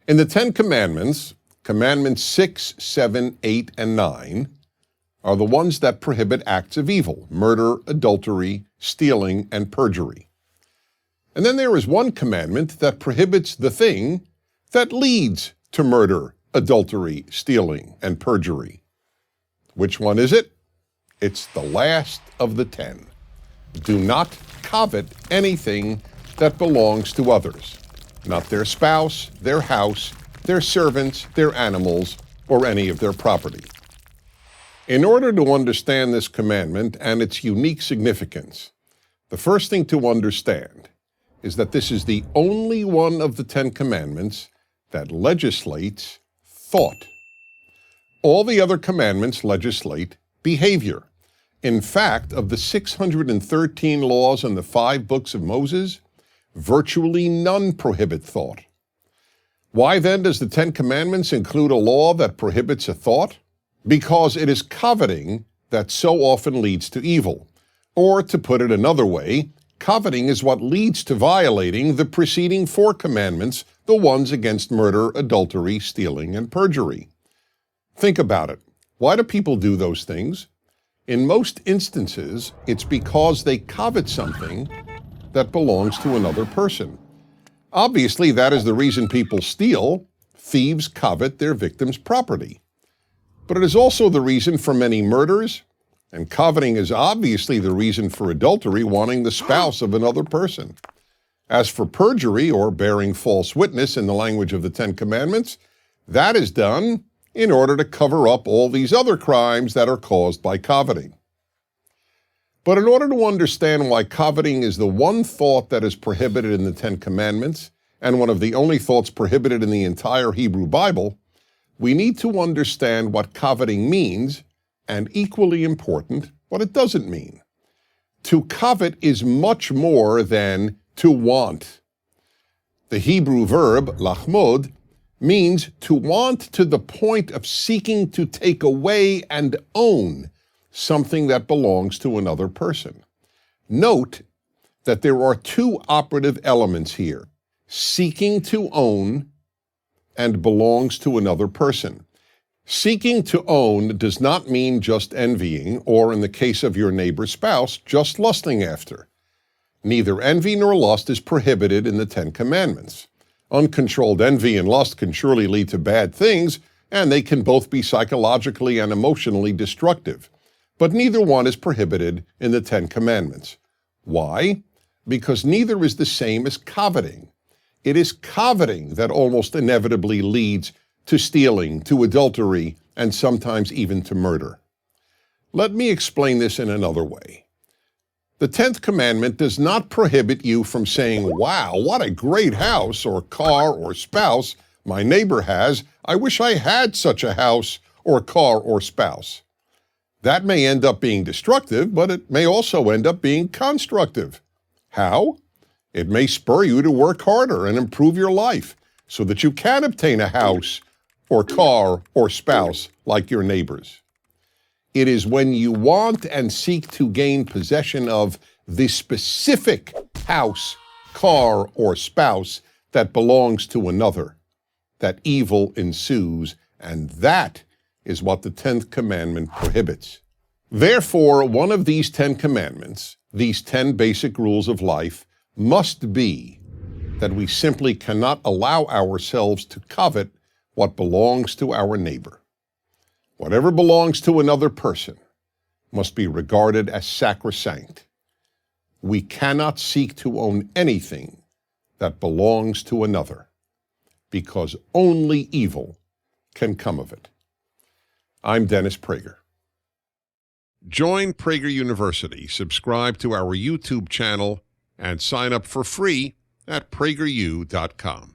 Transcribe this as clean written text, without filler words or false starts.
In the Ten Commandments, Commandments 6, 7, 8, and 9 are the ones that prohibit acts of evil: murder, adultery, stealing, and perjury. And then there is one commandment that prohibits the thing that leads to murder, adultery, stealing, and perjury. Which one is it? It's the last of the 10. Do not covet anything that belongs to others, not their spouse, their house, their servants, their animals, or any of their property. In order to understand this commandment and its unique significance, the first thing to understand is that this is the only one of the 10 Commandments that legislates thought. All the other commandments legislate behavior. In fact, of the 613 laws in the 5 books of Moses, virtually none prohibit thought. Why then does the 10 Commandments include a law that prohibits a thought? Because it is coveting that so often leads to evil. Or to put it another way, coveting is what leads to violating the preceding 4 commandments, the ones against murder, adultery, stealing, and perjury. Think about it. Why do people do those things? In most instances, it's because they covet something that belongs to another person. Obviously, that is the reason people steal. Thieves covet their victims' property. But it is also the reason for many murders, and coveting is obviously the reason for adultery, wanting the spouse of another person. As for perjury, or bearing false witness in the language of the 10 Commandments, that is done in order to cover up all these other crimes that are caused by coveting. But in order to understand why coveting is the one thought that is prohibited in the 10 Commandments, and one of the only thoughts prohibited in the entire Hebrew Bible, we need to understand what coveting means, and equally important, what it doesn't mean. To covet is much more than to want. The Hebrew verb, lachmod, means to want to the point of seeking to take away and own something that belongs to another person. Note that there are 2 operative elements here: seeking to own and belongs to another person. Seeking to own does not mean just envying, or in the case of your neighbor's spouse, just lusting after. Neither envy nor lust is prohibited in the 10 Commandments. Uncontrolled envy and lust can surely lead to bad things, and they can both be psychologically and emotionally destructive. But neither one is prohibited in the 10 Commandments. Why? Because neither is the same as coveting. It is coveting that almost inevitably leads to stealing, to adultery, and sometimes even to murder. Let me explain this in another way. The 10th commandment does not prohibit you from saying, "Wow, what a great house or car or spouse my neighbor has. I wish I had such a house or car or spouse." That may end up being destructive, but it may also end up being constructive. How? It may spur you to work harder and improve your life so that you can obtain a house or car or spouse like your neighbors. It is when you want and seek to gain possession of the specific house, car, or spouse that belongs to another that evil ensues, and that is what the 10th commandment prohibits. Therefore, one of these 10 commandments, these 10 basic rules of life, must be that we simply cannot allow ourselves to covet what belongs to our neighbor. Whatever belongs to another person must be regarded as sacrosanct. We cannot seek to own anything that belongs to another, because only evil can come of it. I'm Dennis Pragger. Join Prager University, subscribe to our YouTube channel, and sign up for free at PragerU.com.